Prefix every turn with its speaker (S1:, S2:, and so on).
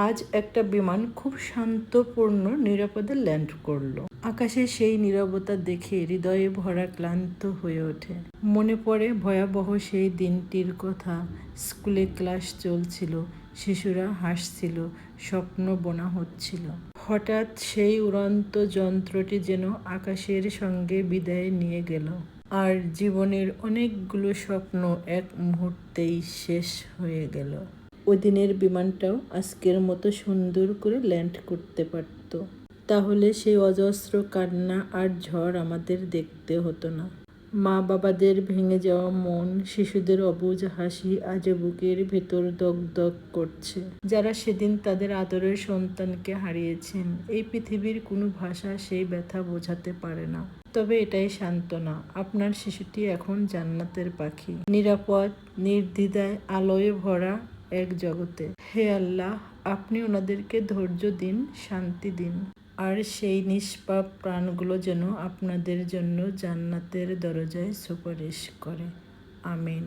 S1: আজ একটা বিমান খুব শান্তপূর্ণ নিরাপদে ল্যান্ড করলো। আকাশে সেই নীরবতা দেখে হৃদয়ে ভরা ক্লান্ত হয়ে ওঠে। মনে পড়ে ভয়াবহ সেই দিনটির কথা। স্কুলে ক্লাস চলছিল, শিশুরা হাসছিল, স্বপ্ন বোনা হচ্ছিল। হঠাৎ সেই উড়ন্ত যন্ত্রটি যেন আকাশের সঙ্গে বিদায় নিয়ে গেল। আর জীবনের অনেকগুলো স্বপ্ন এক মুহূর্তেই শেষ হয়ে গেল। ওই দিনের বিমানটাও আজকের মতো সুন্দর করে ল্যান্ড করতে পারত। তাহলে সেই অজস্র কান্না আর ঝড় আমাদের দেখতে হতো না। মা বাবাদের ভেঙে যাওয়া মন, শিশুদের অবুঝ হাসি আজও বুকের ভেতর দগদগ করছে। যারা সেদিন তাদের আদরের সন্তানকে হারিয়েছেন, এই পৃথিবীর কোনো ভাষা সেই ব্যথা বোঝাতে পারে না। তবে এটাই সান্ত্বনা, আপনার শিশুটি এখন জান্নাতের পাখি, নিরাপদ, নির্দ্বিধায় আলোয় ভরা এক জগতে। হে আল্লাহ, আপনি ওনাদেরকে ধৈর্য দিন, শান্তি দিন। আর সেই নিষ্পাপ প্রাণগুলো যেন আপনাদের জন্য জান্নাতের দরজায় সুপারিশ করে। আমিন।